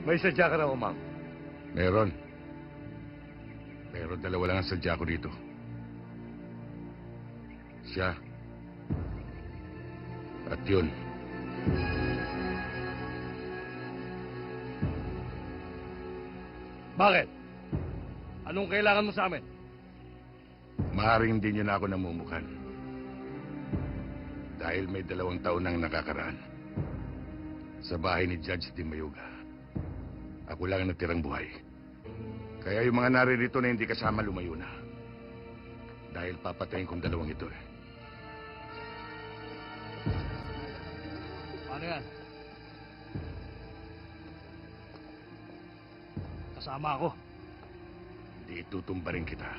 May sadya ka raw, ma'am. Meron. Pero dalawa lang ang sadya ko dito. Siya. At yun. Bakit? Anong kailangan mo sa amin? Maaaring hindi niyo na ako namumukan. Dahil may 2 taon nang nakakaraan. Sa bahay ni Judge Di Mayuga. Ako lang ang natirang buhay. Kaya yung mga naririto na hindi kasama lumayo na. Dahil papatayin kong 2 ito eh. Paano yan? Kasama ako. Hindi itutumba rin kita.